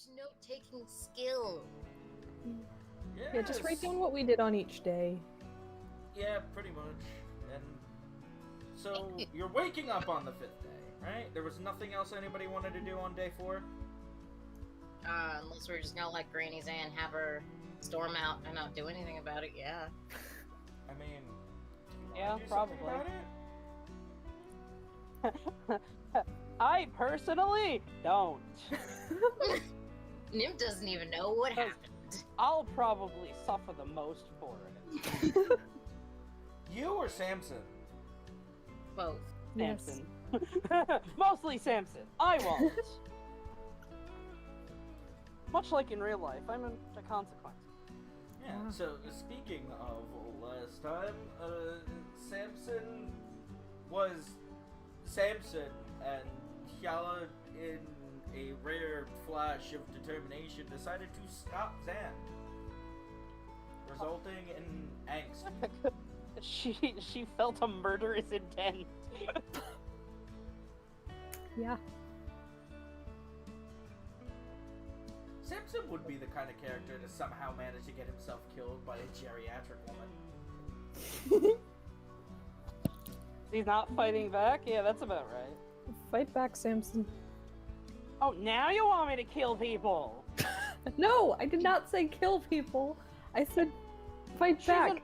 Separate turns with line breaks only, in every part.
much note-taking skill.
Yes.
Yeah, just write down what we did on each day.
Yeah, pretty much. And so you're waking up on the 5th day, right? There was nothing else anybody wanted to do on day 4?
Unless we're just gonna let Granny Zan have her storm out and not do anything about it, yeah.
I mean,
Yeah,
do something
probably.
about it?
I personally don't.
Nim doesn't even know what happened.
I'll probably suffer the most for it.
You or Samson?
Both.
Samson. Mostly Samson. I won't. Much like in real life, I'm a consequence.
Yeah, so speaking of last time, Samson was Samson, and Hyala, in a rare flash of determination, decided to stop Zan, resulting in angst.
She felt a murderous intent.
Yeah.
Samson would be the kind of character to somehow manage to get himself killed by a geriatric woman.
He's not fighting back? Yeah, that's about right.
Fight back, Samson.
Oh, now you want me to kill people?
No, I did not say kill people. I said fight back.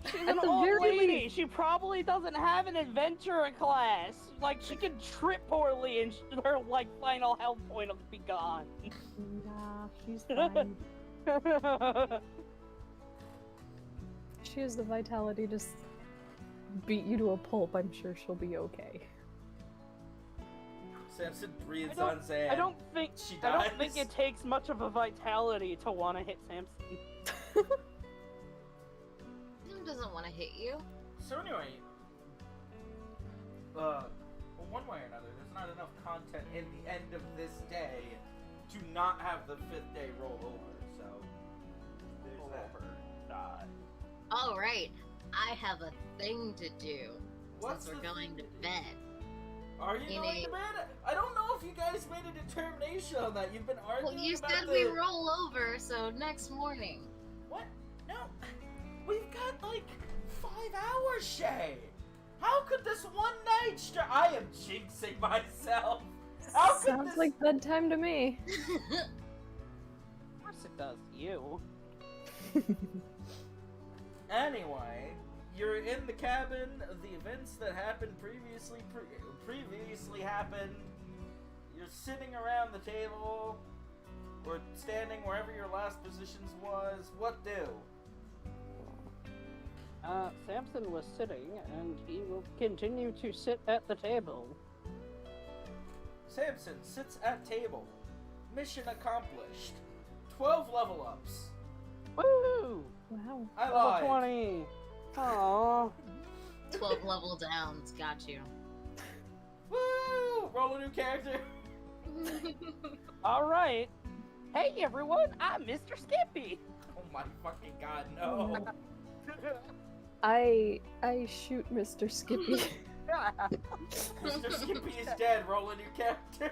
She's
At
an
the
old
very
lady.
least.
She probably doesn't have an adventurer class. Like, she could trip poorly and her, like, final health point will be gone.
Nah, she's fine. She has the vitality to beat you to a pulp. I'm sure she'll be okay.
Samson breathes on Zan.
I don't think it takes much of a vitality to want to hit Samson.
Nim doesn't want to hit you.
So anyway, one way or another, there's not enough content in the end of this day to not have the 5th day roll over, so there's that.
Alright, I have a thing to do.
What's
since we're
the
going to
thing to do?
bed.
Are you going to bed? I don't know if you guys made a determination on that. You've been arguing
Well, you
about
said we roll over, so next morning.
What? No. We've got, like, 5 hours, Shay. How could this one night I am jinxing myself. How could
Sounds
this...
like bedtime to me.
Of course it does, you.
Anyway, you're in the cabin. The events that happened previously happened. You're sitting around the table, or standing wherever your last positions was. What do?
Samson was sitting, and he will continue to sit at the table.
Samson sits at table. Mission accomplished. 12 level ups.
Woo!
Wow.
I
Level
lied.
20. Aww.
12 level downs, got you.
Woo! Roll a new character.
Alright. Hey everyone, I'm Mr. Skippy!
Oh my fucking god, no.
I shoot Mr. Skippy.
Mr. Skippy is dead. Roll a new character.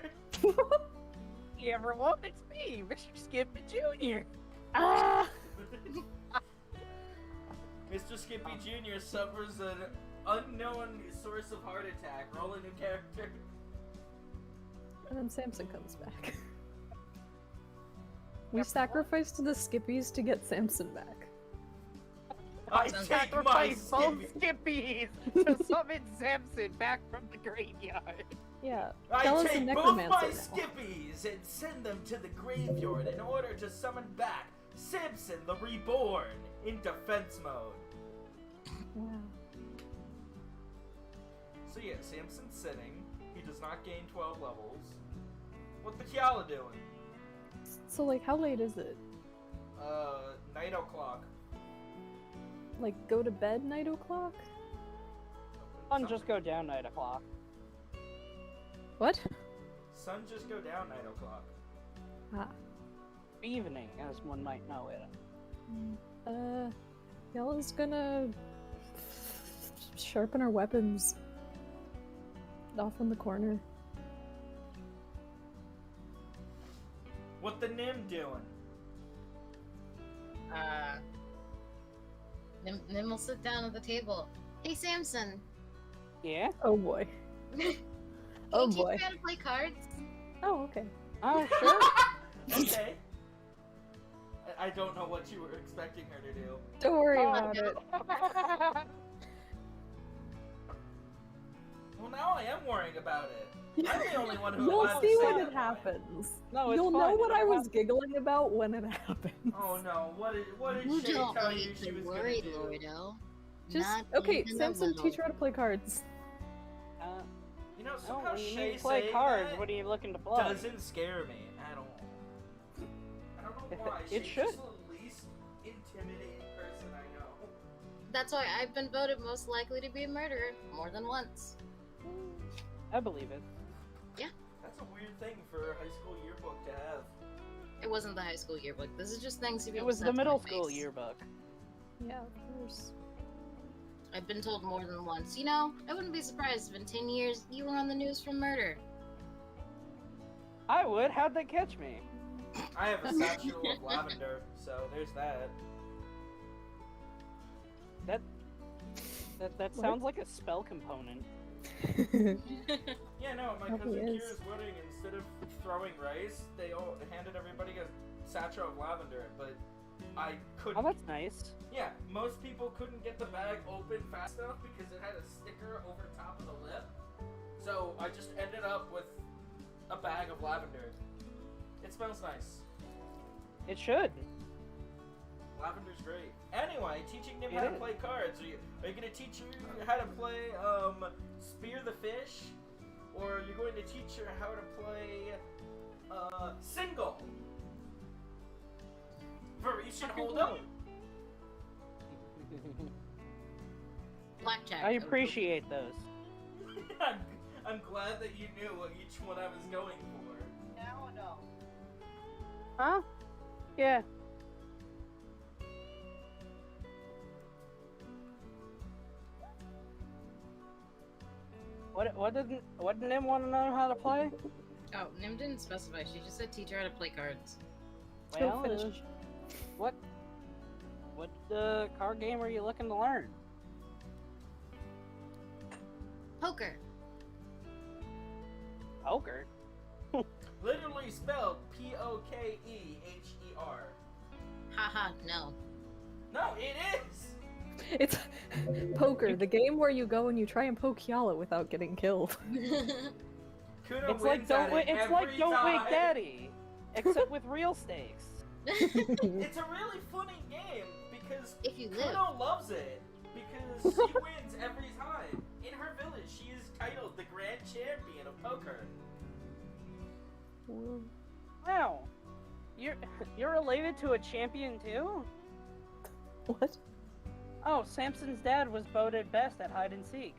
Hey everyone, it's me, Mr. Skippy Jr.
Ah!
Mr. Skippy Jr. suffers an unknown source of heart attack. Roll a new character.
And then Samson comes back. We sacrificed the Skippies to get Samson back.
I take my
Sacrifice both
Skippy.
Skippies to summon Samson back from the graveyard.
Yeah.
I
Tell us the
take both
necromancer
my
now.
Skippies and send them to the graveyard in order to summon back Samson the Reborn in defense mode.
Wow.
So yeah, Samson's sitting. He does not gain 12 levels. What the Kiala doing?
So, like, how late is it?
9 o'clock.
Like, go to bed 9 o'clock?
Sun just go down 9 o'clock.
What?
Sun just go down 9 o'clock.
Ah.
Evening, as one might know it.
Yella's gonna sharpen her weapons off in the corner.
What the Nim doing?
Nim will sit down at the table. Hey, Samson.
Yeah?
Oh boy.
Can
Oh
you teach
boy.
me how to play cards?
Oh, okay.
Oh, sure.
Okay. I don't know what you were expecting her to do.
Don't worry
Oh,
about it.
Well, now I am worrying about it. I'm the only one who
You'll
allowed
see
to say
when
that
it
line.
happens.
No, it's
You'll
fine.
know
It
what I
don't
was
have-
giggling about when it happens.
Oh no, what did
You
Shay
don't
tell you
need
she
to
was
worry,
gonna do?
Lordo.
Just
Not
okay,
even a
Samson,
little.
teach her how to play cards.
You know,
No,
somehow
when you
Shay
need to play
saying
cards,
that
what are you looking to play?
doesn't scare me at all. I don't know why.
It
Shay's
should.
just the least intimidating person I know.
That's why I've been voted most likely to be a murderer more than once.
I believe it.
That's a weird thing for a high school yearbook to have.
It wasn't the high school yearbook. This is just things people
It was
said
the
to
middle
my
school
face.
yearbook.
Yeah, of course.
I've been told more than once. You know, I wouldn't be surprised if in 10 years you were on the news for murder.
I would. How'd they catch me?
I have a satchel of lavender, so there's that.
That
What?
sounds like a spell component.
Yeah, no, at my
Probably
cousin
is.
Kira's wedding, instead of throwing rice, they all handed everybody a satchel of lavender, but I couldn't.
Oh, that's nice.
Yeah, most people couldn't get the bag open fast enough because it had a sticker over top of the lip. So I just ended up with a bag of lavender. It smells nice.
It should.
Lavender's great. Anyway, teaching them
It
how to
is.
play cards. Are you going to teach her how to play Spear the Fish? Or you're going to teach her how to play Single? Variation Hold'em?
Blackjack.
I appreciate those.
I'm glad that you knew what each one I was going for.
Now or no?
Huh? Yeah. What didn't Nim want to know how to play?
Oh, Nim didn't specify. She just said teach her how to play cards.
Go
Well,
finish.
what card game are you looking to learn?
Poker.
Poker.
Literally spelled Poker.
Haha, no.
No, it is!
It's poker, the game where you go and you try and poke Yala without getting killed.
Kudo
It's like
wins at it
It's
every
like Don't
time.
Wake Daddy, except with real stakes.
It's a really funny game because
If you live.
Kudo loves it because she wins every time. In her village, she is titled the Grand Champion of Poker.
Wow, you're related to a champion too?
What?
Oh, Samson's dad was voted best at hide and seek.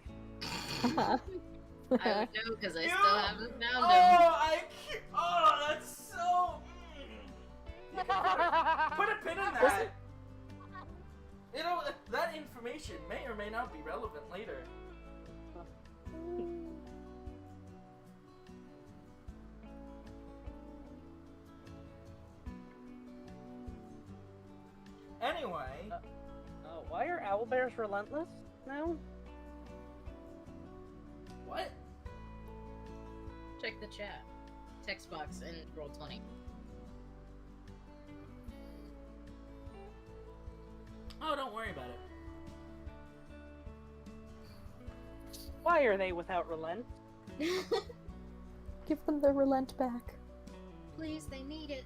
I would know because I
You-
still haven't found him.
Oh, that's so. You can put a pin in that. That information may or may not be relevant later. Anyway,
Why are owlbears relentless now?
what?
Check the chat. Text box and roll 20.
Oh, don't worry about it.
Why are they without relent?
Give them their relent back.
Please, they need it.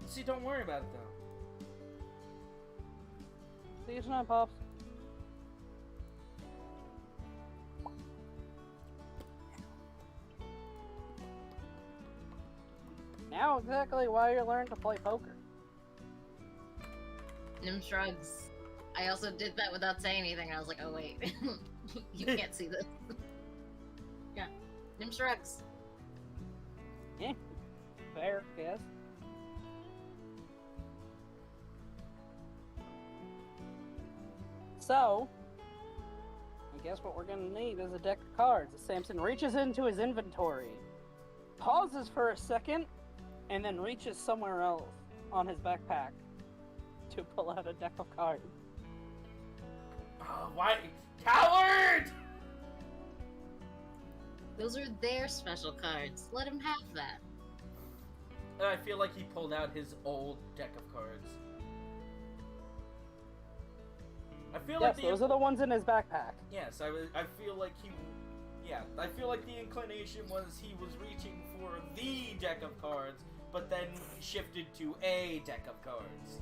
See, don't worry about it though.
See you tonight, Pops. Now exactly why you learned to play poker.
Nim shrugs. I also did that without saying anything. I was like, oh wait, you can't see this. Yeah, Nim shrugs.
Fair, yes. So, I guess what we're gonna need is a deck of cards. As Samson reaches into his inventory, pauses for a second, and then reaches somewhere else on his backpack to pull out a deck of cards.
Oh, why? Coward!
Those are their special cards. Let him have that.
I feel like he pulled out his old deck of cards. I feel like
Yes, those are the ones in his backpack.
Yes, I feel like he... Yeah, I feel like the inclination was he was reaching for the deck of cards, but then shifted to a deck of cards.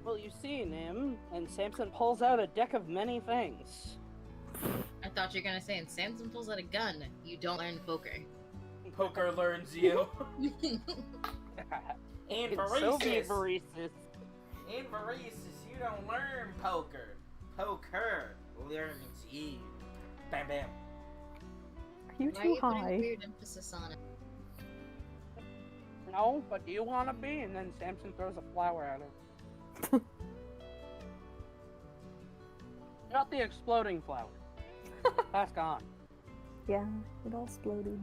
Well, you've seen him, and Samson pulls out a deck of many things.
I thought you were gonna say, and Samson pulls out a gun. You don't learn poker.
Poker learns you. And
It's Soviet Varesis.
In Varesis, you don't learn poker. Poker learns you. Bam bam.
Are you
Why are
too
you putting
high?
weird emphasis on it?
No, but do you want to be? And then Samson throws a flower at her. Not the exploding flower. That's gone.
Yeah, it all exploded.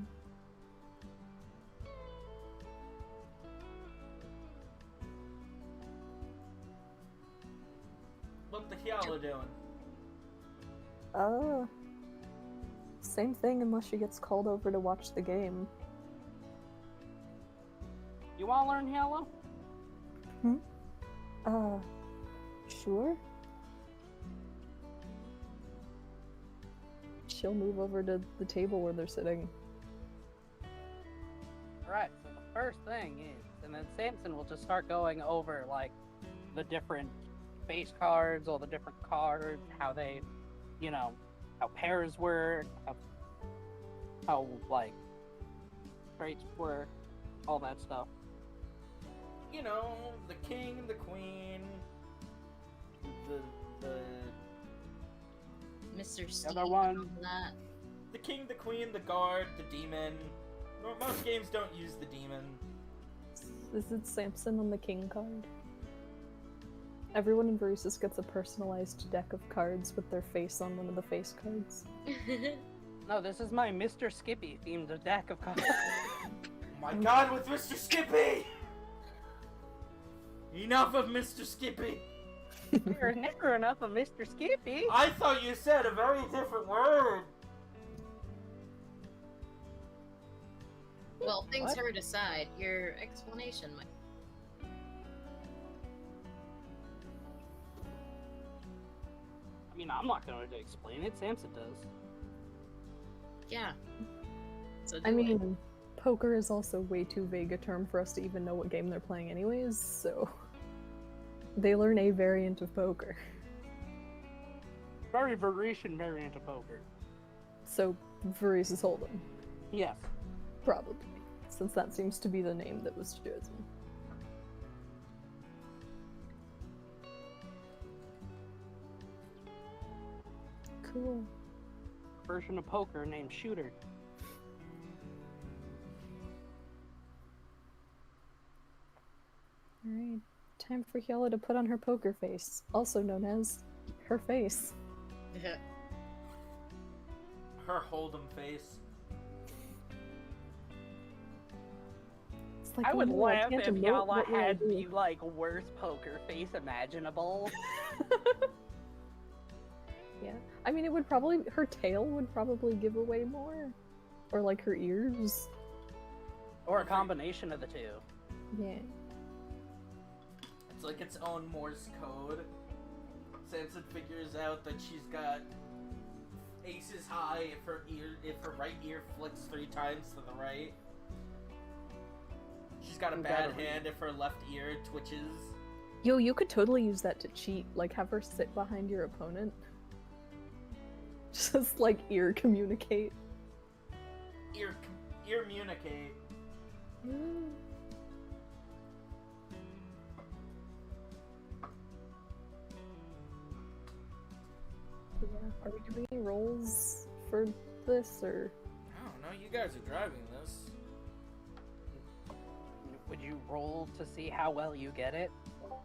What the hell doing?
Same thing unless she gets called over to watch the game.
You want to learn yellow?
Sure. She'll move over to the table where they're sitting.
Alright, so the first thing is, and then Samson will just start going over, like, the different face cards, all the different cards, how they, you know, how pairs work, how like, traits work, all that stuff.
You know, the king and the queen, the
Mr. Steve.
other one.
and all that.
the king, the queen, the guard, the demon. Most games don't use the demon.
Is it Samson on the king card? Everyone in Varesis gets a personalized deck of cards with their face on one of the face cards.
No, this is my Mr. Skippy themed deck of cards.
Oh my god, with Mr. Skippy! Enough of Mr. Skippy!
There's never enough of Mr. Skippy.
I thought you said a very different word!
Well, things
What?
heard aside, your explanation might.
I mean, I'm not going to explain it. Samson does.
Yeah. So
I
do it.
mean, poker is also way too vague a term for us to even know what game they're playing anyways, so... They learn a variant of poker.
Very Varetian variant of poker.
So, Varesis Hold'em.
Yes.
Probably. Since that seems to be the name that was chosen. Cool.
Version of poker named Shooter.
Alright. Time for Hyala to put on her poker face, also known as her face.
Her Hold'em face.
It's like,
I would
oh no,
laugh
can't
if
emote,
y'all
what will I
had
do?
the, like, worst poker face imaginable.
Yeah. I mean, it would probably... Her tail would probably give away more. Or, like, her ears.
Or a combination of the two.
Yeah.
It's like its own Morse code. Samson figures out that she's got aces high if her right ear flicks 3 times to the right. She's got a
You
bad
gotta
hand if her left ear twitches.
Yo, you could totally use that to cheat. Like, have her sit behind your opponent. Just, like, ear communicate.
Ear communicate.
Yeah. Are we doing any rolls for this, or...
I don't know, you guys are driving this.
Would you roll to see how well you get it?
Do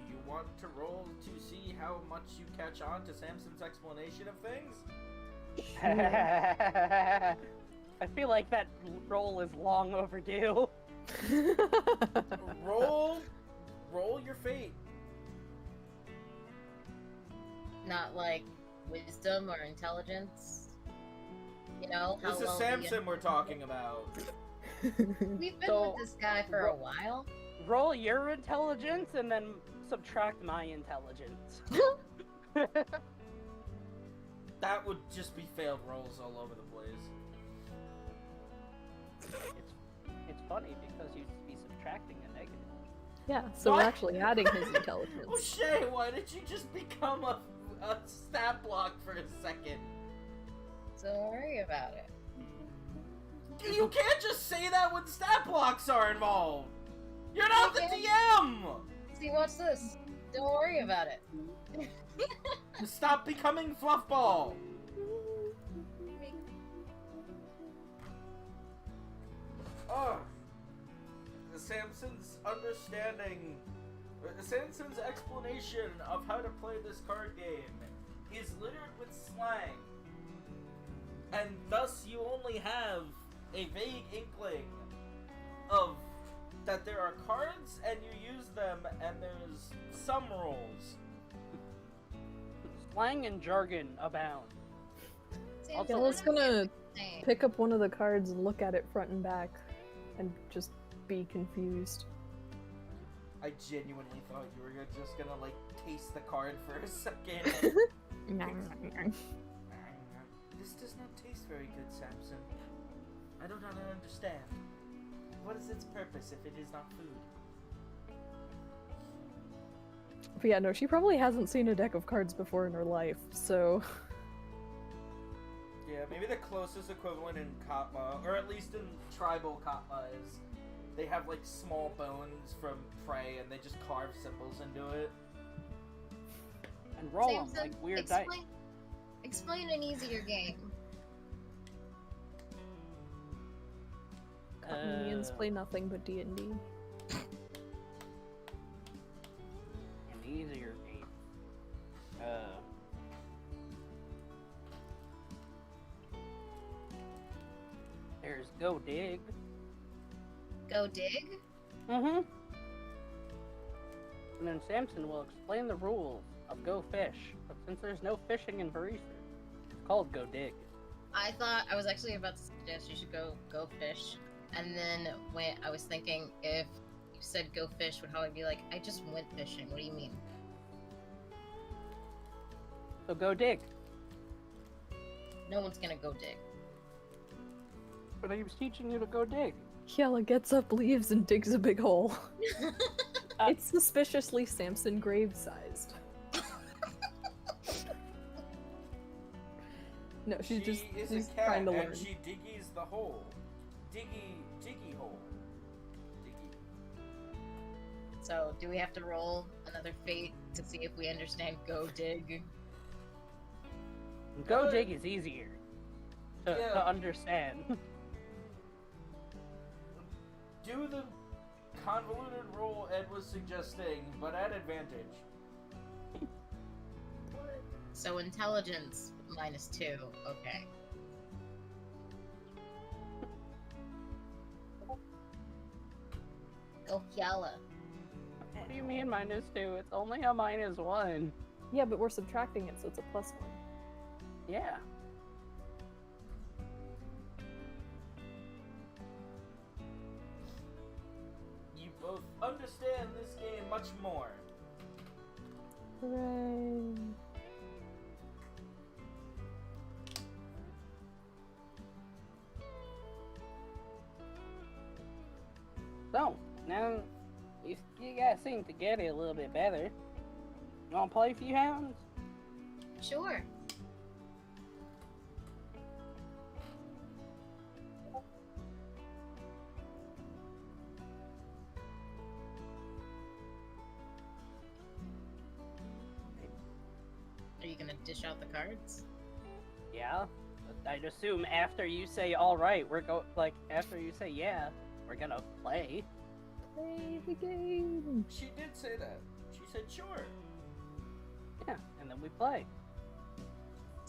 you want to roll to see how much you catch on to Samson's explanation of things?
I feel like that roll is long overdue.
Roll your fate.
Not like wisdom or intelligence. You know, how
This is
well
Samson we're talking about.
We've been
So,
with this guy for a while.
Roll your intelligence and then subtract my intelligence.
That would just be failed rolls all over the place.
It's funny because you'd be subtracting a negative.
Yeah, so
What?
we're actually adding his intelligence.
O'Shea, why did you just become a stat block for a second?
So don't worry about it.
You can't just say that when stat blocks are involved! You're not the DM!
See, watch this. Don't worry about it.
Stop becoming fluffball! Ugh. Samson's explanation of how to play this card game is littered with slang. And thus you only have a vague inkling of that there are cards and you use them and there's some rules.
Slang and jargon abound.
Samson,
Bella's gonna
Same.
pick up one of the cards and look at it front and back and just be confused.
I genuinely thought you were just gonna like taste the card for a second. This does not taste very good, Samson. I do not understand. What is its purpose if it is not food?
But yeah, no, she probably hasn't seen a deck of cards before in her life, so...
Yeah, maybe the closest equivalent in Katma, or at least in tribal Katma, is they have like small bones from prey and they just carve symbols into it.
And roll them
Samson,
like weird dice.
Explain an easier game.
Minions play nothing but D&D.
An easier game. There's Go Dig.
Go dig?
Mm-hmm. And then Samson will explain the rules of Go Fish. But since there's no fishing in Barisa, it's called Go Dig.
I was actually about to suggest you should go fish. And then when I was thinking if you said go fish, would probably be like, I just went fishing. What do you mean?
So Go Dig.
No one's gonna go dig.
But I was teaching you to go dig.
Kiela gets up, leaves, and digs a big hole. It's suspiciously Samson grave-sized. No, she's trying to learn.
And she diggies the hole. Diggy hole. Diggy.
So, do we have to roll another fate to see if we understand go dig?
Go Dig is easier to understand.
Do the convoluted roll Ed was suggesting, but at advantage.
So, intelligence -2. Okay. Go Kiala.
What do you mean -2? It's only a -1.
Yeah, but we're subtracting it, so it's a +1.
Yeah.
You both understand this game much more.
Hooray.
So, now you guys seem to get it a little bit better. You wanna play a few hounds?
Sure. Are you gonna dish out the cards?
Yeah. I'd assume after you say alright, after you say yeah, we're gonna play.
Play the game!
She did say that. She said sure.
Yeah, and then we play.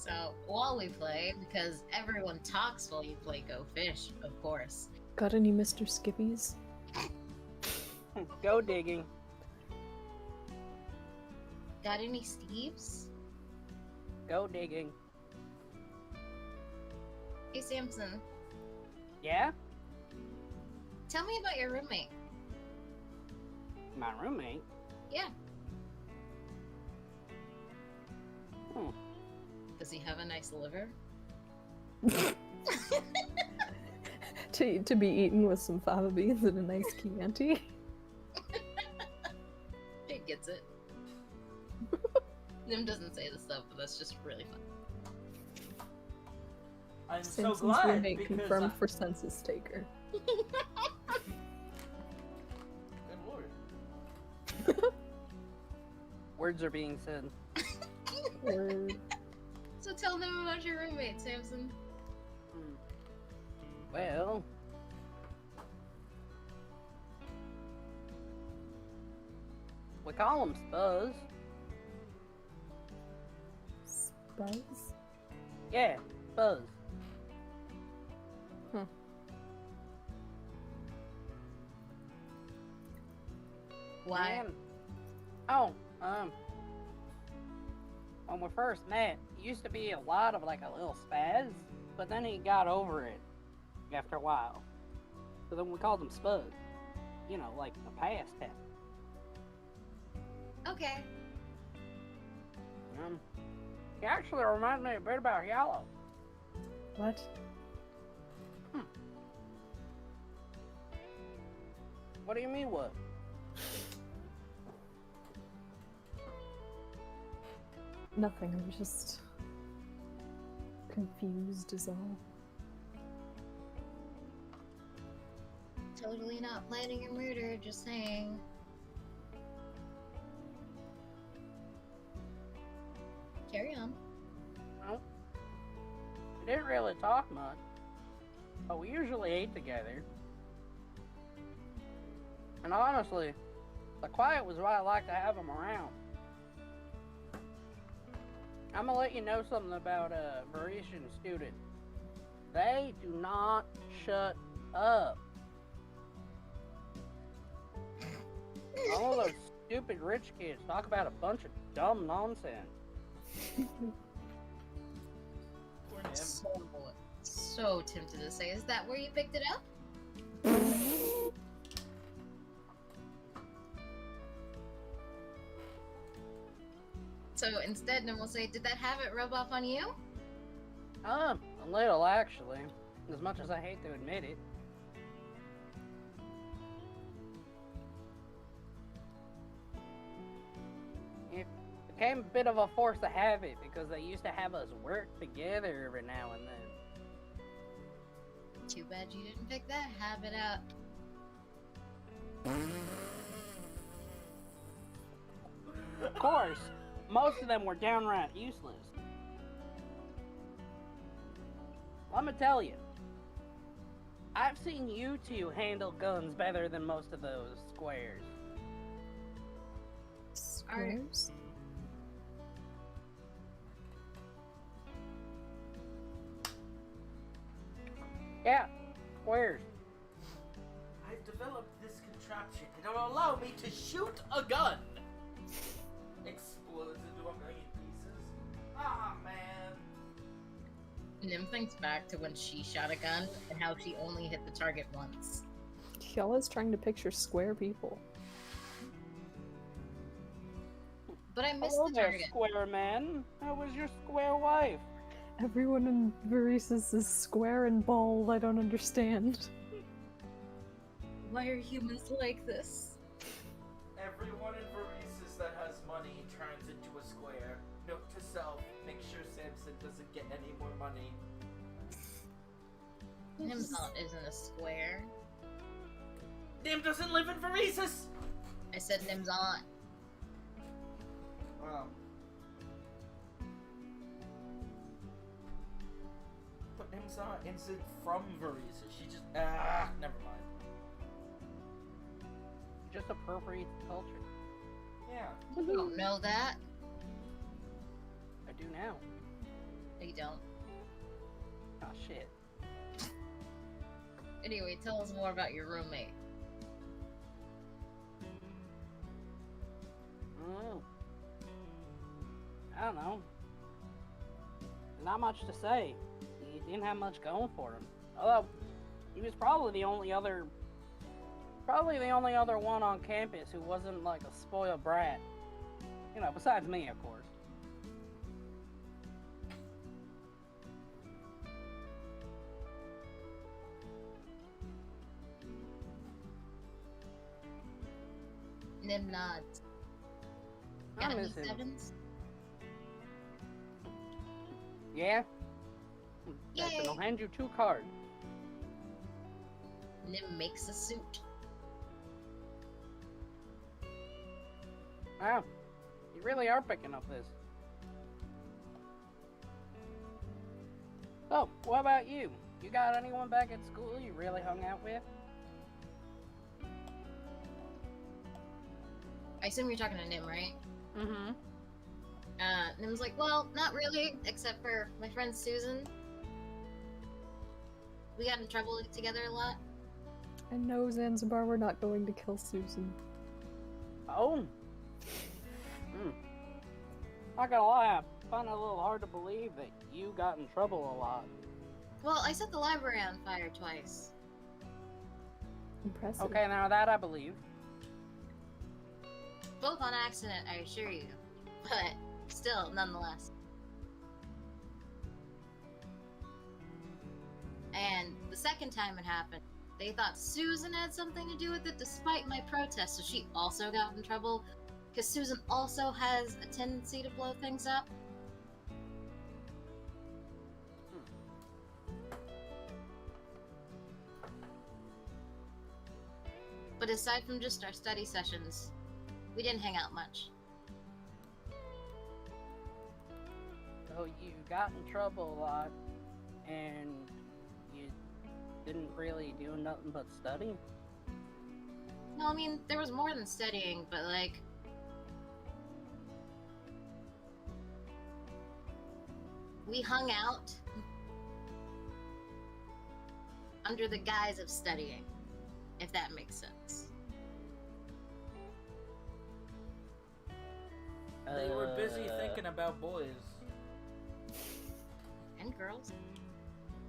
So while we play, because everyone talks while you play Go Fish, of course.
Got any Mr. Skippies?
Go digging.
Got any Steves?
Go digging.
Hey Samson,
Yeah?
tell me about your roommate.
My roommate?
Yeah.
Hmm.
Does he have a nice liver?
To be eaten with some fava beans and a nice Chianti?
He gets it. Nim doesn't say this stuff, but that's just really fun.
I'm
Samson's
so glad
roommate
because
confirmed for census taker.
Good lord.
Words are being said.
Word.
So tell them about your roommate, Samson.
Well, we call him Spuzz.
Spuzz?
Yeah, Spuzz.
Why?
And- oh, when we first met, he used to be a lot of like a little spaz, but then he got over it after a while. So then we called him Spuzz. You know, like the past tense.
Okay.
He actually reminds me a bit about Yellow.
What?
What do you mean, what?
Nothing, I'm just confused is all.
Totally not planning a murder, just saying. Carry on.
Well, we didn't really talk much, but we usually ate together. And honestly, the quiet was why I like to have him around. I'm gonna let you know something about Varisian students. They do not shut up. All those stupid rich kids talk about a bunch of dumb nonsense.
Poor Nim.
So tempted to say, is that where you picked it up? So instead, Nim will say, did that habit rub off on you?
A little actually, as much as I hate to admit it. It became a bit of a force of habit because they used to have us work together every now and then.
Too bad you didn't pick that habit up.
Of course, most of them were downright useless. Let me tell you, I've seen you two handle guns better than most of those squares.
Squares?
Yeah, squares.
I've developed this contraption. It'll allow me to shoot a gun. Explodes into a million pieces. Ah, man.
Nim thinks back to when she shot a gun and how she only hit the target once.
Kiala's trying to picture square people.
But I missed
Hello
the
there,
target.
square man. How was your square wife?
Everyone in Varises is square and bald, I don't understand.
Why are humans like this?
Everyone in Varises that has money turns into a square. Note to self, make sure Samson doesn't get any more money.
Nimzot isn't a square.
Nim doesn't live in Varises!
I said Nimzot.
Wow. But Nimzot isn't from Varises. She just... never mind.
Just appropriate culture.
Yeah.
You don't know that.
I do now.
No, you don't.
Oh shit.
Anyway, tell us more about your roommate.
I don't know. Not much to say. He didn't have much going for him. Although, he was probably the only other one on campus who wasn't like a spoiled brat. You know, besides me, of course.
Nim nods.
I
Got any
miss him.
sevens?
Yeah?
Yay!
I'll hand you 2 cards.
Nim makes a suit.
Wow. You really are picking up this. So, what about you? You got anyone back at school you really hung out with?
I assume you're talking to Nim, right?
Mm-hmm.
Nim's like, well, not really, except for my friend Susan. We got in trouble together a lot.
And no, Zanzibar, we're not going to kill Susan.
Oh. Not gonna lie, I find it a little hard to believe that you got in trouble a lot.
Well, I set the library on fire twice.
Impressive.
Okay, now that I believe.
Both on accident, I assure you. But still, nonetheless. And the second time it happened, they thought Susan had something to do with it despite my protest, so she also got in trouble. Because Susan also has a tendency to blow things up. But aside from just our study sessions, we didn't hang out much.
So you got in trouble a lot, and you didn't really do nothing but study?
No, I mean, there was more than studying, but like... we hung out under the guise of studying, if that makes sense.
They were busy thinking about boys.
And girls.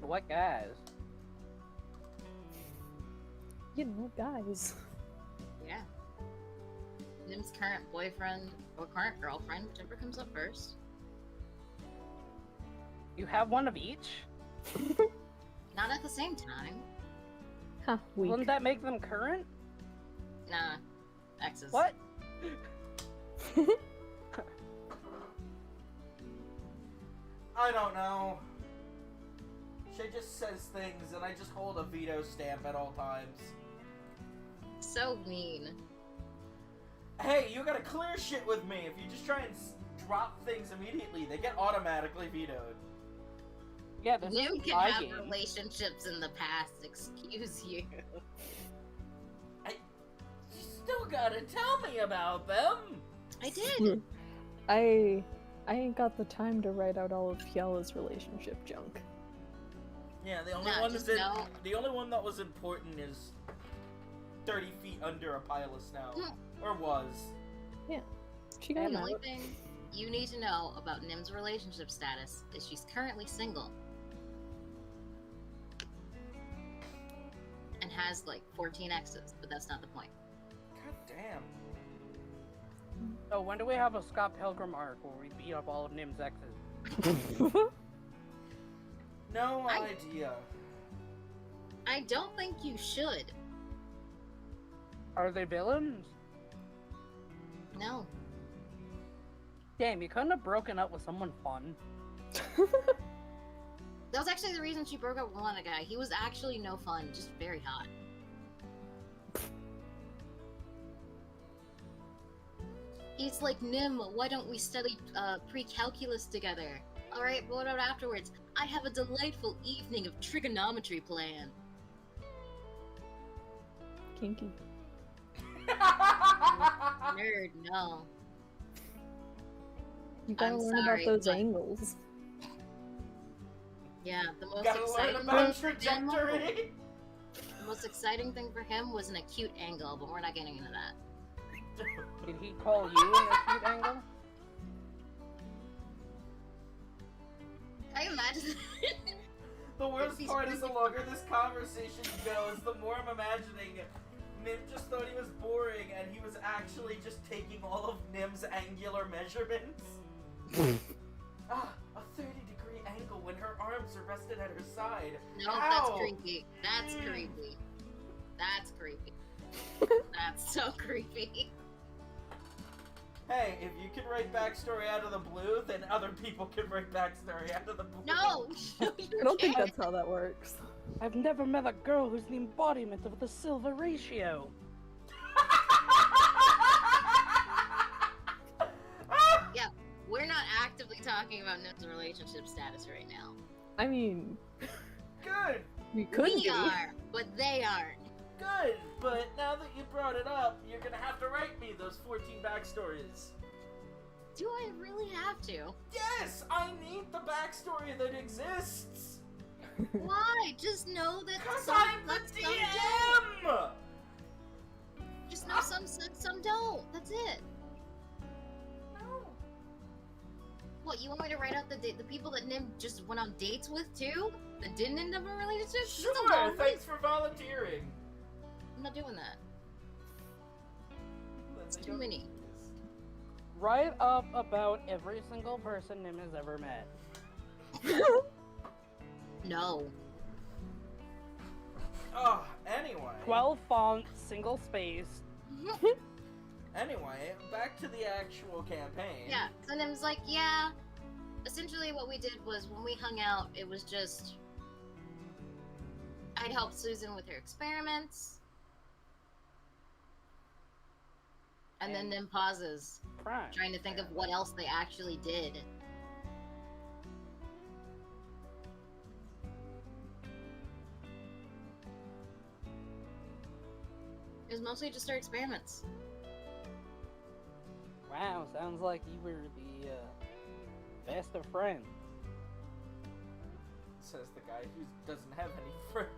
What guys?
You know, guys.
Yeah. Nim's current boyfriend, or current girlfriend, whichever comes up first.
You have one of each?
Not at the same time.
Huh, weak.
Wouldn't that make them current?
Nah. Exes.
What?
I don't know. She just says things, and I just hold a veto stamp at all times.
So mean.
Hey, you gotta clear shit with me. If you just try and drop things immediately, they get automatically vetoed.
Yeah, this
You
is
can
my
have
game.
relationships in the past, excuse you.
You still gotta tell me about them.
I did.
I ain't got the time to write out all of Fiella's relationship junk.
Yeah, the only
No,
one
just
that
know-
the only one that was important is 30 feet under a pile of snow, or was.
She got
The
it.
only thing you need to know about Nim's relationship status is she's currently single. And has like 14 exes, but that's not the point.
God damn.
So when do we have a Scott Pilgrim arc where we beat up all of Nim's exes?
No
I-
idea.
I don't think you should.
Are they villains?
No.
Damn, you couldn't have broken up with someone fun.
That was actually the reason she broke up with one guy. He was actually no fun, just very hot. He's like, Nim, why don't we study pre-calculus together? Alright, but what about afterwards? I have a delightful evening of trigonometry planned.
Kinky.
Nerd, no.
You gotta
I'm
learn
sorry,
about those
but-
angles.
Yeah, the most
Gotta learn
exciting
about
thing for him,
trajectory.
the most exciting thing for him was an acute angle, but we're not getting into that.
Did he call you an acute angle?
I imagine.
The worst
He's
part is the
really
longer this conversation goes, the more I'm imagining Nim just thought he was boring and he was actually just taking all of Nim's angular measurements. A 30-degree angle when her arms are rested at her side.
No,
Ow!
that's creepy. That's creepy. That's creepy. That's so creepy.
Hey, if you can write backstory out of the blue, then other people can write backstory out of the blue.
No!
I don't think that's how that works.
I've never met a girl who's the embodiment of the silver ratio.
Yeah, we're not actively talking about Nim's relationship status right now.
I mean,
Good!
we could
We
be.
are, but they aren't.
Good! But now that you brought it up, you're gonna have to write me those 14 backstories.
Do I really have to?
Yes! I need the backstory that exists!
Why? Just know that
Because
some
I'm the
suck, some don't.
DM!
Just know some suck, some don't. That's it.
No.
What, you want me to write out the people that Nim just went on dates with too? That didn't end up in a relationship? That's a
Sure,
long
thanks for volunteering.
I'm not doing that.
It's
too many.
Write up about every single person Nim has ever met.
No.
Oh, anyway.
12 fonts, single space.
Anyway, back to the actual campaign.
Yeah, so Nim's like, yeah. Essentially what we did was when we hung out, it was just... I'd help Susan with her experiments. And then Nim pauses,
Prime.
trying to think of what else they actually did. It was mostly just our experiments.
Wow, sounds like you were the best of friends.
Says the guy who doesn't have any friends.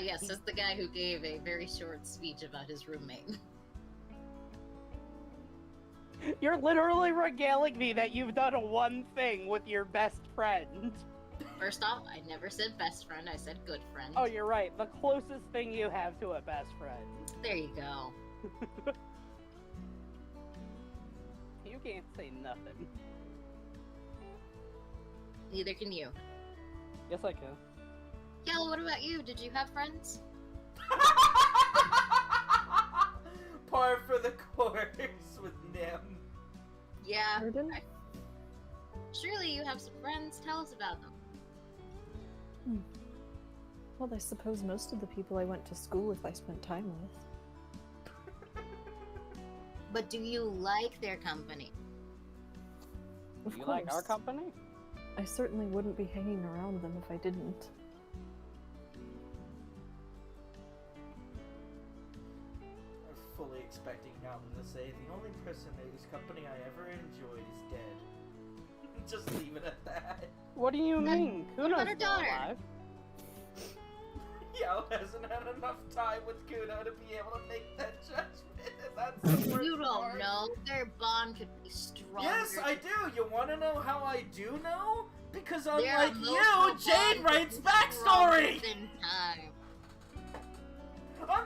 Yes, that's the guy who gave a very short speech about his roommate.
You're literally regaling me that you've done one thing with your best friend.
First off, I never said best friend, I said good friend.
Oh, you're right. The closest thing you have to a best friend.
There you go.
You can't say nothing.
Neither can you.
Yes, I can.
Yellow, what about you? Did you have friends?
Par for the course with Nim.
Yeah.
Pardon?
Surely you have some friends. Tell us about them.
Well, I suppose most of the people I went to school with I spent time with.
But do you like their company?
Of
You
course.
like our company?
I certainly wouldn't be hanging around them if I didn't.
I was fully expecting Calvin to say, the only person whose company I ever enjoyed is dead. Just leave it at that.
What do you mean?
what about
Kuno's
her
still
daughter?
alive.
Yao hasn't had enough time with Kuno to be able to make that judgment, and that's the worst
You don't
part.
know. Their bond could be stronger.
Yes, I do. You want to know how I do know? Because
Their
unlike you,
emotional
Jade
bond
writes
is
backstory!
stronger than time.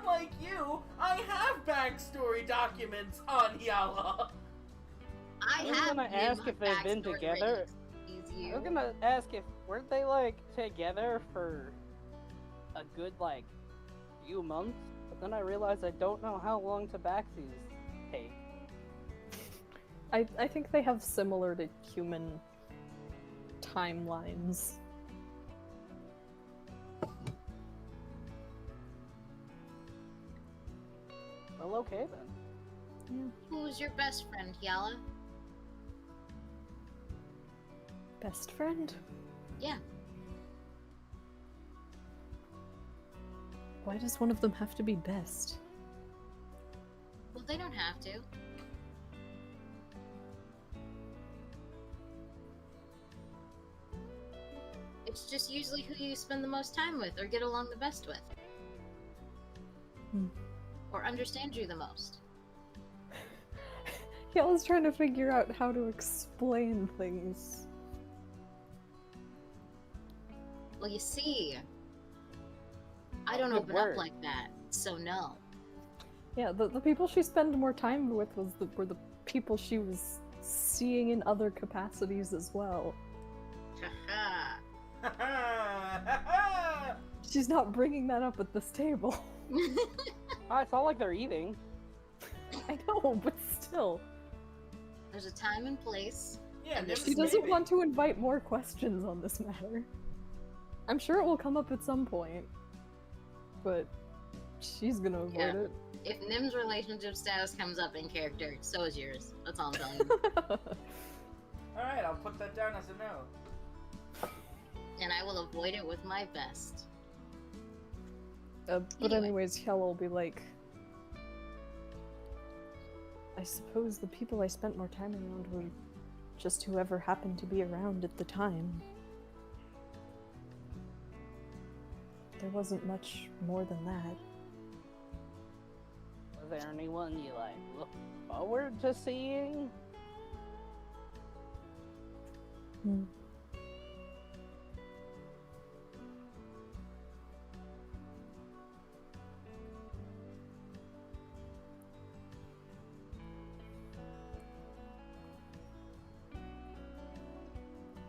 Unlike you, I have backstory documents on Yala.
I
was
have
gonna
Nim
ask if they've been
backstory
together.
written. He's
I
you.
was gonna ask if weren't they like together for a good like few months, but then I realized I don't know how long tabaxis take.
I think they have similar to human timelines.
Well, okay then.
Who's your best friend, Yala?
Best friend?
Yeah.
Why does one of them have to be best?
Well, they don't have to. It's just usually who you spend the most time with or get along the best with.
Hmm.
Or understand you the most.
Yeah, I was trying to figure out how to explain things.
Well, you see, I don't
Good
open
word.
up like that, so no.
Yeah, the people she spent more time with were the people she was seeing in other capacities as well.
Haha.
She's not bringing that up at this table.
Oh, it's not like they're eating.
I know, but still.
There's a time and place.
Yeah,
And
Nim's
She doesn't
maybe.
want to invite more questions on this matter. I'm sure it will come up at some point, but she's gonna avoid
Yeah.
it.
If Nim's relationship status comes up in character, so is yours. That's all I'm telling you.
Alright, I'll put that down as a no.
And I will avoid it with my best.
But
Anyway.
anyways, Hyel will be like, I suppose the people I spent more time around were just whoever happened to be around at the time. There wasn't much more than that.
Was there anyone you like look forward to seeing?
Hmm.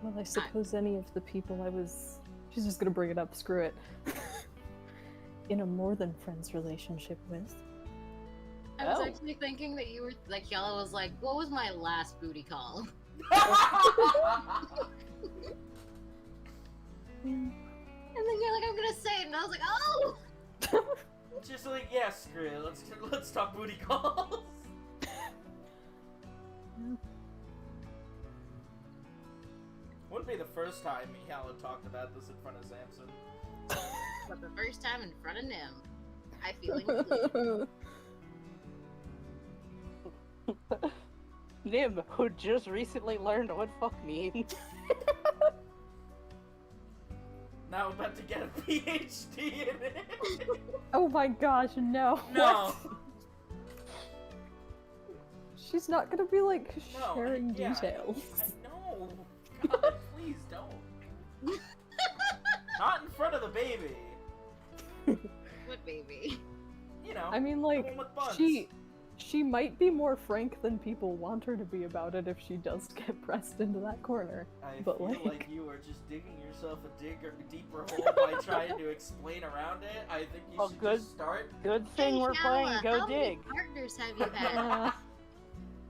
Well, I suppose any of the people I was... She's just gonna bring it up, screw it. In a more than friends relationship with.
I was
Oh.
actually thinking that you were like Yella was like, what was my last booty call?
Hmm.
And then you're like, I'm gonna say it, and I was like, oh!
Just like, yeah, screw it. Let's talk booty calls. Wouldn't be the first time Mihala talked about this in front of Samson.
But the first time in front of Nim, I feel included.
Nim, who just recently learned what fuck means.
Now about to get a PhD in it.
Oh my gosh, no.
No.
What? She's not gonna be like
No,
sharing
yeah,
details.
No. God, please don't. Not in front of the baby.
What baby?
You know.
I mean,
the
like,
one with buns.
she might be more frank than people want her to be about it if she does get pressed into that corner.
I
but,
feel
like-
like you are just digging yourself a deeper hole by trying to explain around it. I think you
Oh,
should
good.
just start.
Good thing
Hey,
we're
Yalla,
playing Go
how
Dig.
many partners have you had?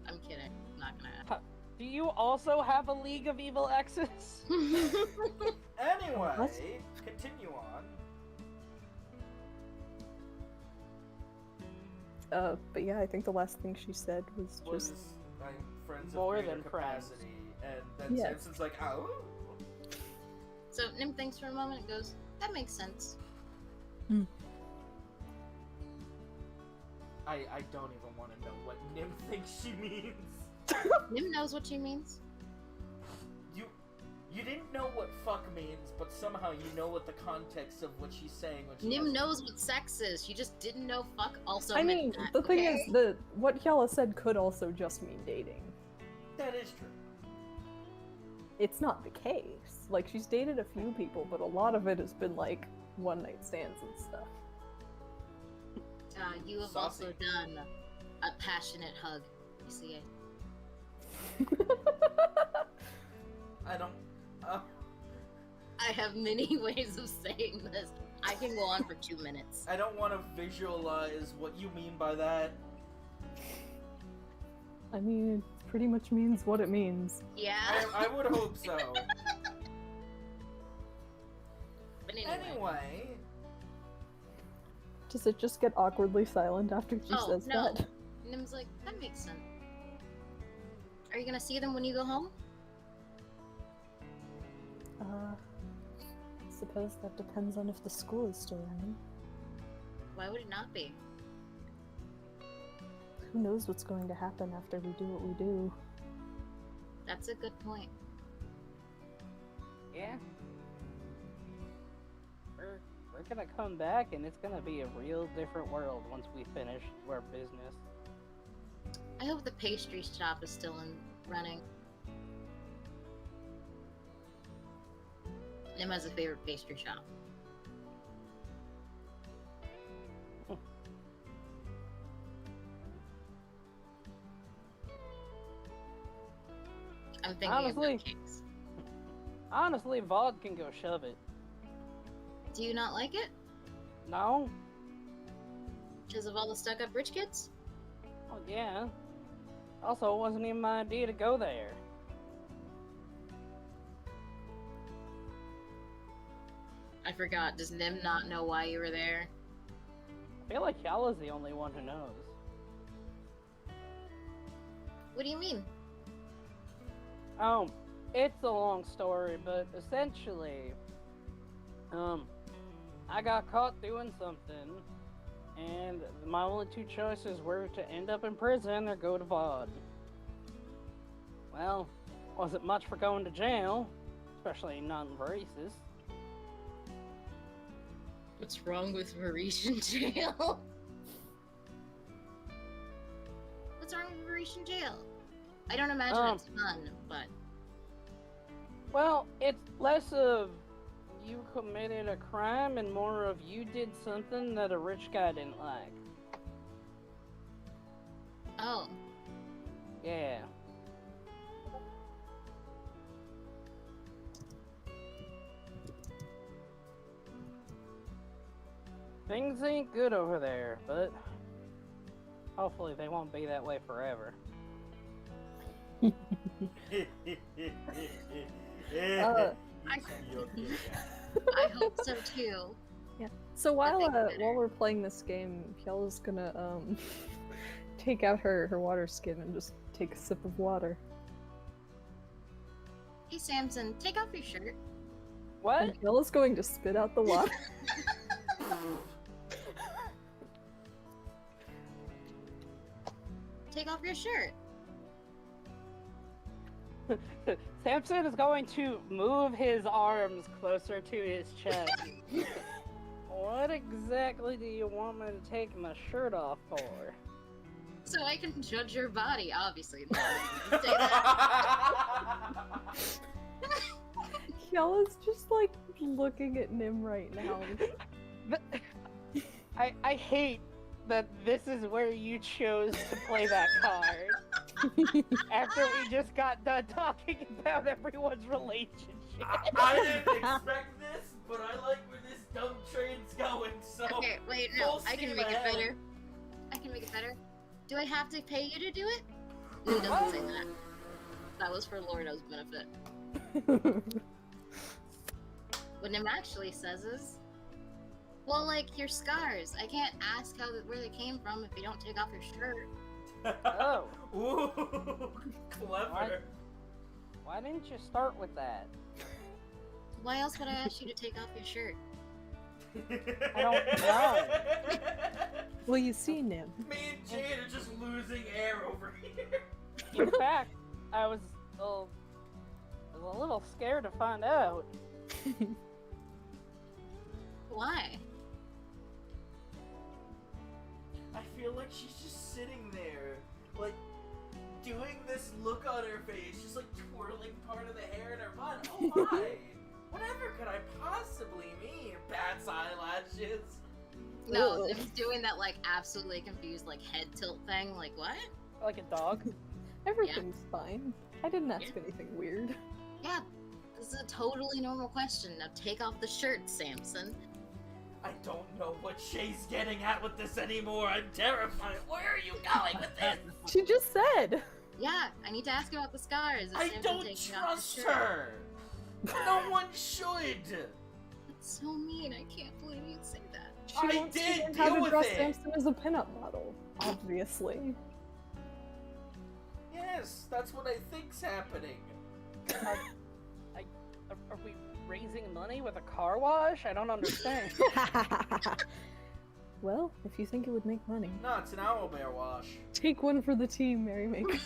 I'm kidding. Not gonna
Do you also have a League of Evil Exes?
Anyway,
What?
continue on.
But yeah, I think the last thing she said was
Was
just,
I'm friends
More
of greater
than friends.
capacity, and then
Yes.
Samson's like, oh.
So Nim thinks for a moment and goes, that makes sense.
I don't even want to know what Nim thinks she means.
Nim knows what she means.
You didn't know what fuck means, but somehow you know what the context of what she's saying. When she
Nim
has-
knows what sex is. She just didn't know fuck also
I
meant
mean,
that,
the thing
okay?
is, what Yella said could also just mean dating.
That is true.
It's not the case. Like, she's dated a few people, but a lot of it has been, like, one-night stands and stuff.
You have
Saucy.
also done a passionate hug. You see it?
I don't.
I have many ways of saying this. I can go on for 2 minutes.
I don't want to visualize what you mean by that.
I mean, it pretty much means what it means.
Yeah.
I would hope so.
But anyway.
Anyway,
Does it just get awkwardly silent after she
Oh,
says
no.
that?
Nim's like, that makes sense. Are you gonna see them when you go home?
I suppose that depends on if the school is still running.
Why would it not be?
Who knows what's going to happen after we do what we do?
That's a good point.
Yeah. we're gonna come back, and it's gonna be a real different world once we finish our business.
I hope the pastry shop is still running. Nim has a favorite pastry shop. I'm thinking
Honestly-
of cupcakes.
Honestly, Vod can go shove it.
Do you not like it?
No?
Because of all the stuck-up rich kids?
Oh, yeah. Also, it wasn't even my idea to go there.
I forgot. Does Nim not know why you were there?
I feel like Yala's the only one who knows.
What do you mean?
Oh, it's a long story, but essentially, I got caught doing something, and my only two choices were to end up in prison or go to VOD. Well, wasn't much for going to jail, especially non-races.
What's wrong with Mauritian jail? What's wrong with Mauritian jail? I don't imagine it's fun, but...
Well, it's less of you committed a crime and more of you did something that a rich guy didn't like.
Oh.
Yeah. Things ain't good over there, but hopefully they won't be that way forever.
I hope so too.
Yeah. So while
think better.
while we're playing this game, Yellow's gonna take out her water skin and just take a sip of water.
Hey Samson, take off your shirt.
What?
And Yellow's going to spit out the water.
Take off your shirt.
Samson is going to move his arms closer to his chest. What exactly do you want me to take my shirt off for?
So I can judge your body, obviously. No, I didn't say that.
Yellow's just like looking at Nim right now.
I hate that this is where you chose to play that card. After we just got done talking about everyone's relationship.
I didn't expect this, but I like where this dumb train's going, so...
Okay, wait, no,
full
I can
steam
make it
ahead.
better. I can make it better. Do I have to pay you to do it? No, it doesn't say that. That was for Lordo's benefit. What Nim actually says is, well, like, your scars. I can't ask where they came from if you don't take off your shirt.
Oh.
Ooh, clever.
Why didn't you start with that?
Why else would I ask you to take off your shirt?
I don't know.
Well, you see, Nim.
Me and Jade are just losing air over here.
In fact, I was a little scared to find out.
Why?
I feel like she's just sitting there, like, doing this look on her face, just like twirling part of the hair in her bun. Oh my! Whatever could I possibly mean? Bat's eyelashes.
No,
Ugh.
Nim's doing that, like, absolutely confused, like, head tilt thing. Like, what?
Like a dog.
Everything's fine. I didn't ask
Yeah.
anything weird.
Yeah, this is a totally normal question. Now take off the shirt, Samson.
I don't know what Shay's getting at with this anymore. I'm terrified. Where are you going with this?
She just said.
Yeah, I need to ask about the scars. Is
I
Samson
don't
taking off his
trust
shirt?
her. No one should.
That's so mean. I can't believe you'd say that.
She
I
wants to
did
learn how
deal
to
with
draw
it.
Samson as a pinup model, obviously.
Yes, that's what I think's happening.
Are we raising money with a car wash? I don't understand.
Well, if you think it would make money,
No, it's an owlbear wash.
take one for the team, Merrymaker.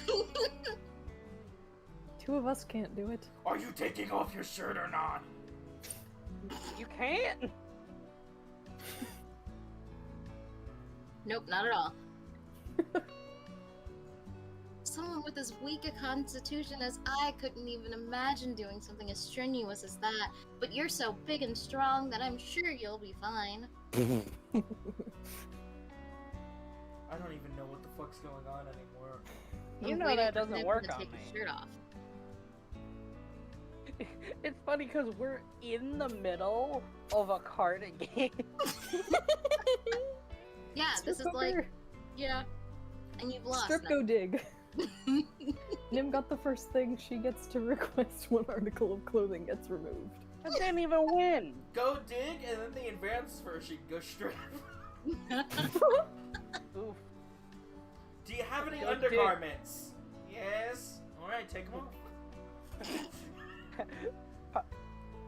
Two of us can't do it.
Are you taking off your shirt or not?
You can't.
Nope, not at all. Someone with as weak a constitution as I couldn't even imagine doing something as strenuous as that. But you're so big and strong that I'm sure you'll be fine.
I don't even know what the fuck's going on anymore.
You
I'm
know
waiting
that
for
doesn't
Nim
work
to
on
take
me.
his shirt off.
It's funny because we're in the middle of a card game.
Yeah, this is like,
Strip
yeah, and you've lost.
Strip
now.
go dig. Nim got the first thing. She gets to request one article of clothing gets removed.
I didn't even win.
Go dig, and then the advanced version, go strip.
Oof.
Do you have any
Go dig.
undergarments? Yes. Alright, take them off.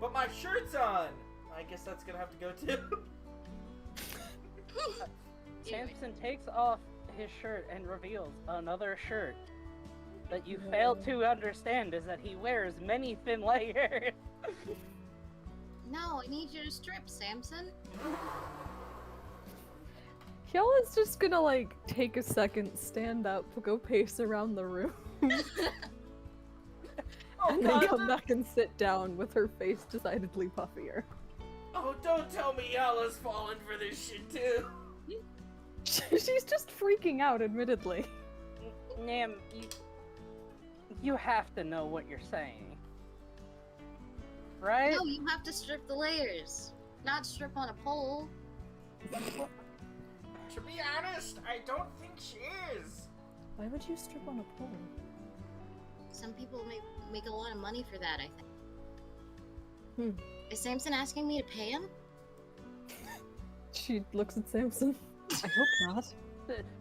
But my shirt's on! I guess that's gonna have to go too.
Samson takes off his shirt and reveals another shirt. That you failed to understand is that he wears many thin layers.
No, I need you to strip, Samson.
Kiala's just gonna like take a second, stand up, go pace around the room,
Oh
and then
god!
come back and sit down with her face decidedly puffier.
Oh, don't tell me Yala's fallen for this shit too!
She's just freaking out, admittedly.
Nim, you have to know what you're saying. Right?
No, you have to strip the layers, not strip on a pole.
To be honest, I don't think she is.
Why would you strip on a pole?
Some people make a lot of money for that, I think. Is Samson asking me to pay him?
She looks at Samson. I hope not.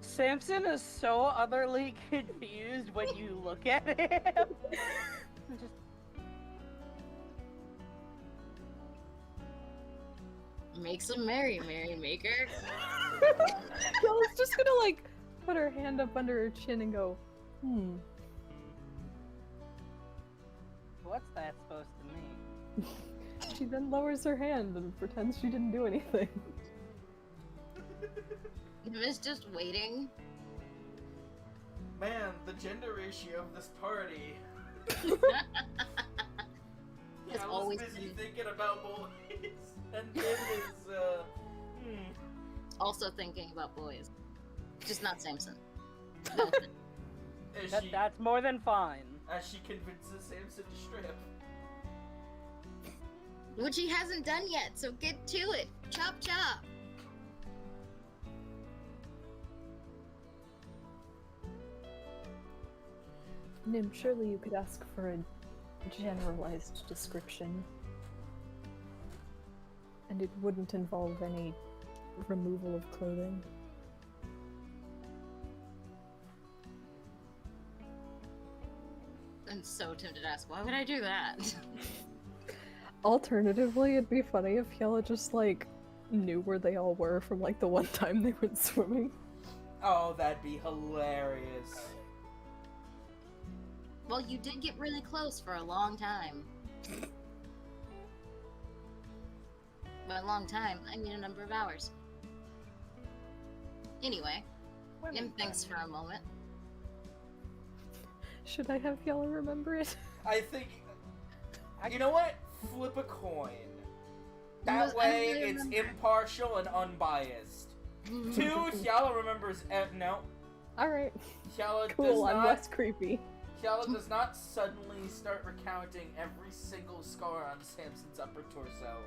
Samson is so utterly confused when you look at him. Just,
Make some merrymaker.
Kiala's just gonna like put her hand up under her chin and go,
what's that supposed to mean?
She then lowers her hand and pretends she didn't do anything.
Nim's just waiting.
Man, the gender ratio of this party.
It's
I was
always
busy
been-
thinking about boys. And Nim is,
Also thinking about boys. Just not Samson.
As
That's more than fine.
she convinces Samson to strip.
Which he hasn't done yet, so get to it. Chop chop.
Nim, surely you could ask for a generalized description. And it wouldn't involve any removal of clothing.
I'm so tempted to ask, why would I do that?
Alternatively, it'd be funny if Kiala just, like, knew where they all were from, like, the one time they went swimming.
Oh, that'd be hilarious.
Well, you did get really close for a long time. By a long time, I mean a number of hours. Anyway, Nim thinks for a moment.
Should I have Kiala remember it?
I think... You know what? Flip a coin. That
I
way,
really
it's
remember.
impartial and unbiased. 2, Hyala remembers... no.
Alright.
Hyala does
Cool, I'm
not...
less creepy.
Hyala does not suddenly start recounting every single scar on Samson's upper torso.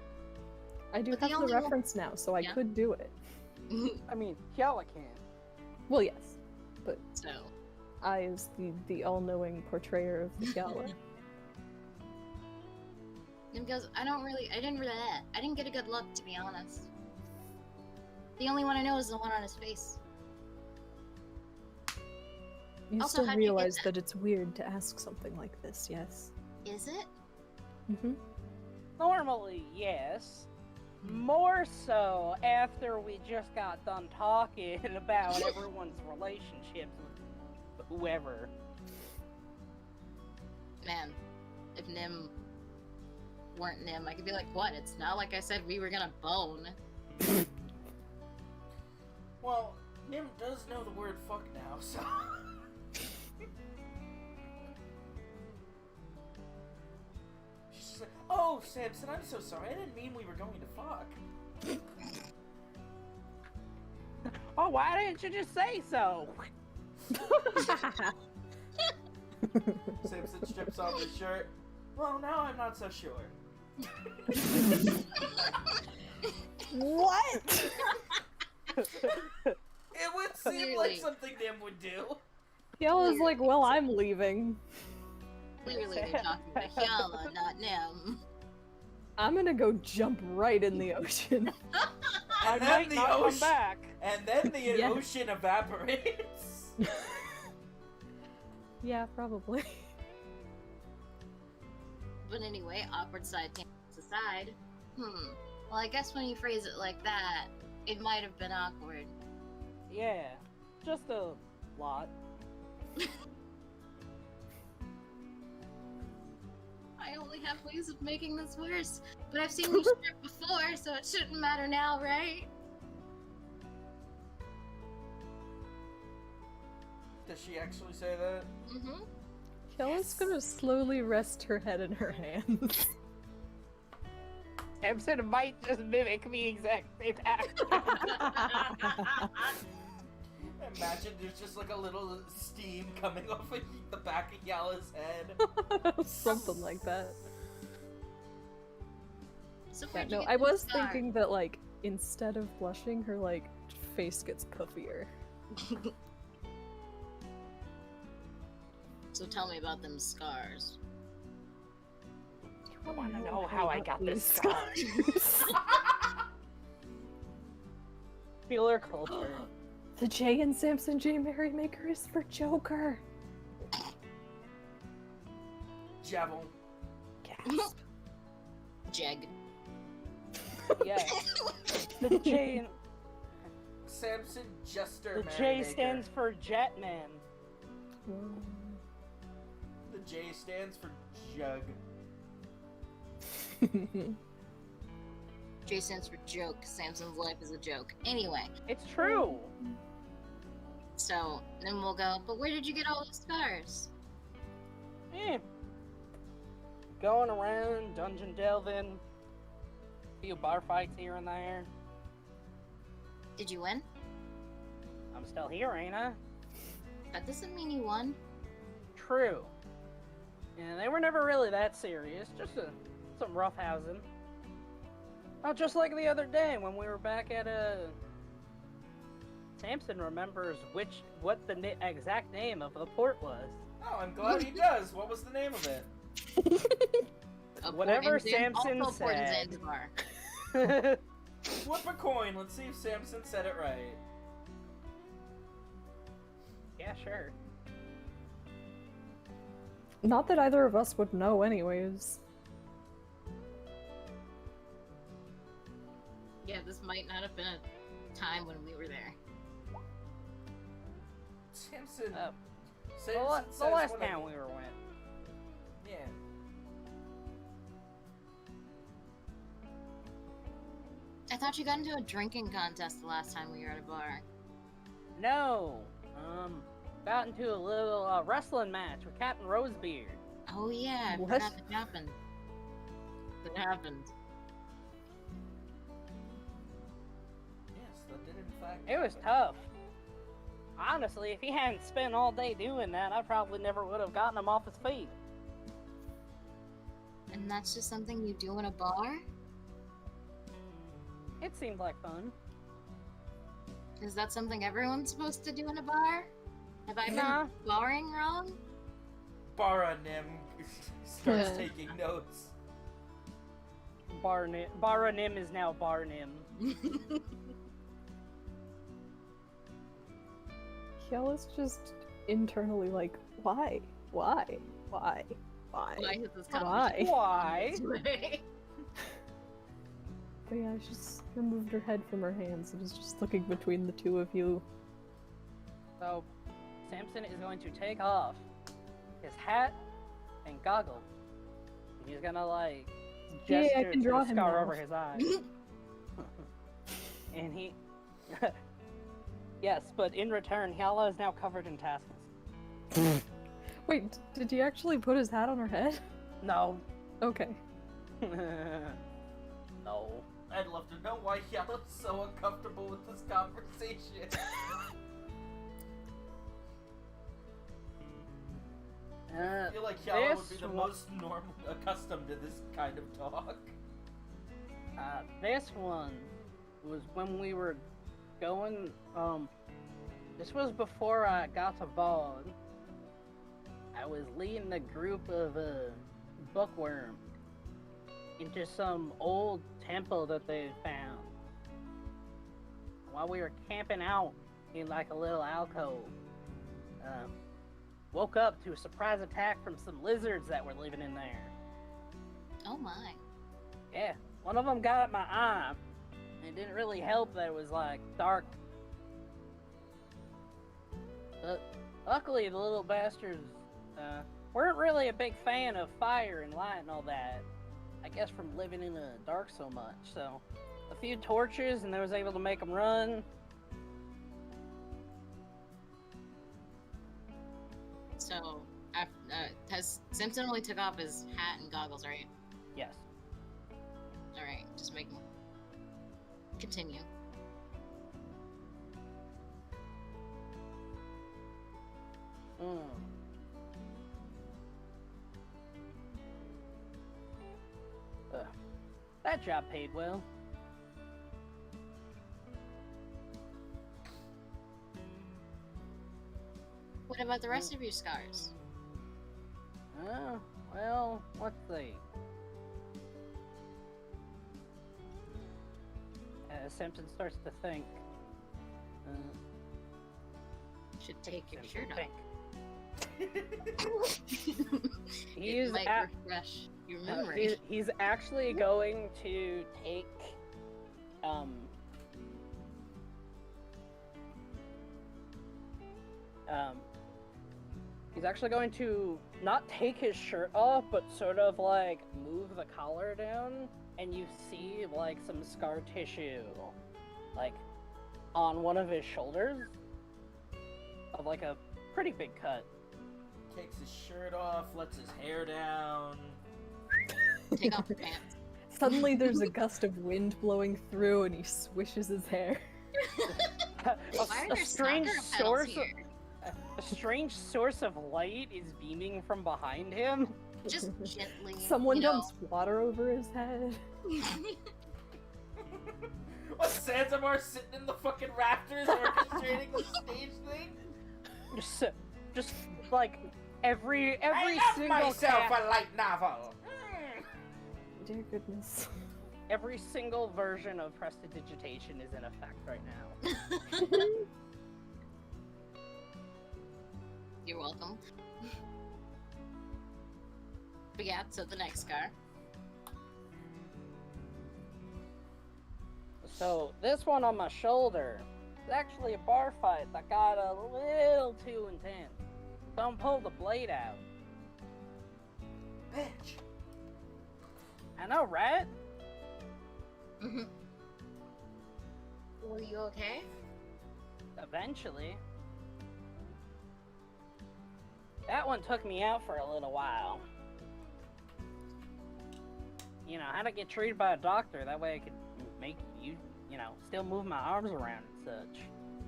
I do
But the
have the
only one-
reference now, so I
Yeah.
could do it.
I mean, Kiala can.
Well, yes. But
So,
I is the all-knowing portrayer of the Kiala.
Nim goes, I didn't get a good look, to be honest. The only one I know is the one on his face.
You
Also,
still
how'd you get
realize
that?
that it's weird to ask something like this, yes?
Is it?
Mm-hmm.
Normally, yes. More so after we just got done talking about everyone's relationships with whoever.
Man, if Nim weren't Nim, I could be like, what? It's not like I said we were gonna bone.
Well, Nim does know the word fuck now, so... She's just like, oh, Samson, I'm so sorry. I didn't mean we were going to fuck.
Oh, why didn't you just say so?
Samson strips off his shirt. Well, now I'm not so sure.
What?
It would seem
Clearly.
like something Nim would do.
Yalla's like, well, I'm leaving.
Clearly they're talking to Hyala, not Nim.
I'm gonna go jump right in the ocean.
I
And then
might
the
not come
ocean,
back.
and then the
Yeah.
ocean evaporates.
Yeah, probably.
But anyway, awkward side tangents aside. Well, I guess when you phrase it like that, it might have been awkward.
Yeah, just a lot.
I only have ways of making this worse, but I've seen you strip before, so it shouldn't matter now, right?
Does she actually say that?
Mm-hmm.
Yalla's gonna slowly rest her head in her hands.
Samson might just mimic the exact same act.
Imagine there's just like a little steam coming off of the back of Yalla's head.
Something like that.
So
Yeah,
where'd you
no,
get
I
the
was
scar?
thinking that, like, instead of blushing, her, like, face gets puffier.
So tell me about them scars.
I wanna know how I got this
scar.
Feeler culture.
The J and Samson J Merrymaker is for Joker.
Javel.
Gasp.
Jeg.
Yeah. The J,
Samson Jester
the J
Merrymaker.
stands for Jetman.
The J stands for Jug.
J stands for joke. Samson's life is a joke. Anyway,
It's true.
so then we'll go, but where did you get all those scars?
Eh. Going around, dungeon delving, few bar fights here and there.
Did you win?
I'm still here, ain't I?
That doesn't mean you won.
True. And they were never really that serious, just some roughhousing. Oh, just like the other day when we were back at Samson remembers what the exact name of the port was.
Oh, I'm glad he does. What was the name of it?
A port
Whatever
in
Samson
also a port in
said.
Zanzibar.
Flip a coin. Let's see if Samson said it right.
Yeah, sure.
Not that either of us would know anyways.
Yeah, this might not have been a time when we were there.
Samson.
The
Samson
last
says one of-
time we were went.
Yeah.
I thought you got into a drinking contest the last time we were at a bar.
No. Got into a little wrestling match with Captain Rosebeard.
Oh yeah, I
What?
forgot that happened. That happened.
Yes, that did in fact.
It was
happen.
tough. Honestly, if he hadn't spent all day doing that, I probably never would have gotten him off his feet.
And that's just something you do in a bar?
It seemed like fun.
Is that something everyone's supposed to do in a bar? Have I been
Nah.
barring wrong?
Baranim starts
Yeah.
taking notes.
Baranim is now Barnim.
Yalla's just internally like, why? Why? Why? Why?
Why has this
Why?
Why?
conversation this way?
But yeah, she just removed her head from her hands and is just looking between the two of you.
So, Samson is going to take off his hat and goggles. He's gonna like
Yay, I
gesture
can
to
draw
the
him
scar
now.
over his eye, and he Yes, but in return, Hyala is now covered in tassels.
Wait, did he actually put his hat on her head?
No.
Okay.
No.
I'd love to know why Yellow's so uncomfortable with this conversation. I feel like Yellow would be the most accustomed to this kind of talk.
This one was when we were going, this was before I got to Vaughn. I was leading a group of, bookworms into some old temple that they found. While we were camping out in like a little alcove, woke up to a surprise attack from some lizards that were living in there.
Oh my.
Yeah, one of them got at my eye. And it didn't really help that it was like dark. But luckily the little bastards weren't really a big fan of fire and light and all that. I guess from living in the dark so much. So a few torches and I was able to make them run.
So, has Samson only took off his hat and goggles, right?
Yes.
Alright, just making... Continue.
That job paid well.
What about the rest of your scars?
Well, let's see. Samson starts to think.
Should take your shirt off.
He's
It might refresh your memory.
he's actually going to take he's actually going to not take his shirt off, but sort of like move the collar down, and you see like some scar tissue like on one of his shoulders of like a pretty big cut.
Takes his shirt off, lets his hair down.
Take off your pants.
Suddenly there's a gust of wind blowing through and he swishes his hair.
Why are there
strange
soccer pedals
source
here?
a strange source of light is beaming from behind him.
Just gently.
Someone dumps water over his head.
What, Zanzibar sitting in the fucking rafters orchestrating the stage thing?
Just like every
I love
single
myself a light novel.
Dear goodness.
every single version of prestidigitation is in effect right now.
You're welcome. But yeah, so the next scar.
So this one on my shoulder is actually a bar fight that got a little too intense. Don't pull the blade out.
Bitch.
I know, right?
Were you okay?
Eventually. That one took me out for a little while. You know, I had to get treated by a doctor, that way I could make you know, still move my arms around and such.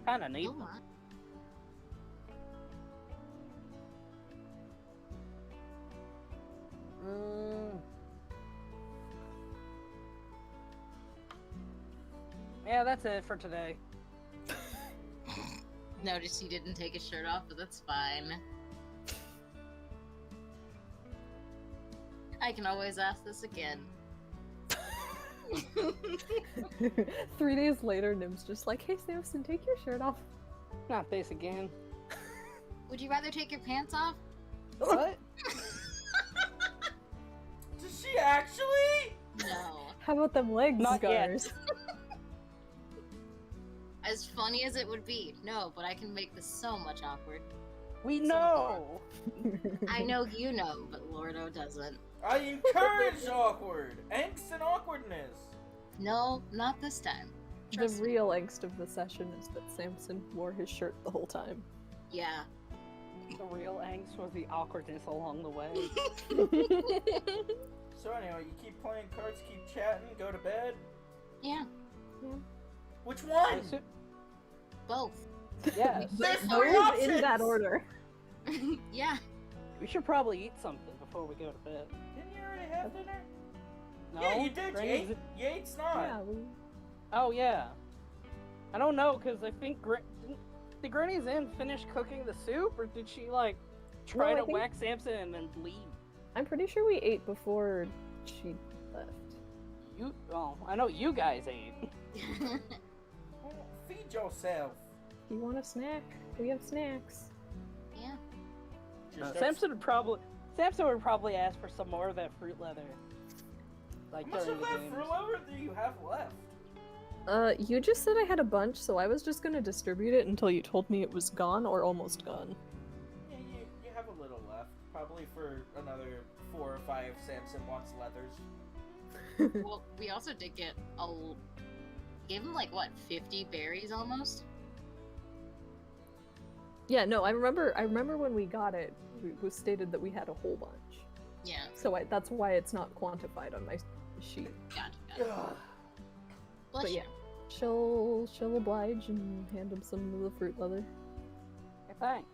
Kinda neat.
Oh my.
Yeah, that's it for today.
Noticed he didn't take his shirt off, but that's fine. I can always ask this again.
3 days later, Nim's just like, hey Samson, take your shirt off.
Not this again.
Would you rather take your pants off?
What?
Does she actually?
No.
How about them leg
Not
scars?
As funny as it would be, no, but I can make this so much awkward.
We know!
I know you know, but Lordo doesn't.
I encourage awkward angst and awkwardness.
No, not this time.
The
Trust me.
real angst of the session is that Samson wore his shirt the whole time.
Yeah.
The real angst was the awkwardness along the way.
So anyway, you keep playing cards, keep chatting, go to bed.
Yeah.
Which one?
Both.
Yeah,
There's
Those
three options!
in that order.
Yeah.
we should probably eat something before we go to bed.
Didn't you already have dinner?
No,
Yeah, you did.
Granny's-
You ate snot.
Yeah,
Oh yeah. I don't know, cause I think did Granny's Inn finish cooking the soup, or did she like try
No, I
to
think-
whack Samson and then leave?
I'm pretty sure we ate before she left.
I know you guys ate.
Oh, feed yourself.
You want a snack? We have snacks.
Yeah.
Just
Samson would probably ask for some more of that fruit leather. Like
How much
during
of
the
that
games.
fruit leather do you have left?
You just said I had a bunch, so I was just gonna distribute it until you told me it was gone or almost gone.
Yeah, you have a little left. Probably for another 4 or 5 Samson wants leathers.
Well, we also did get gave him like what, 50 berries almost?
Yeah, no, I remember when we got it, it was stated that we had a whole bunch.
Yeah.
So that's why it's not quantified on my sheet.
Gotcha.
Ugh.
Bless
But
you.
yeah, she'll oblige and hand him some of the fruit leather.
Okay, thanks.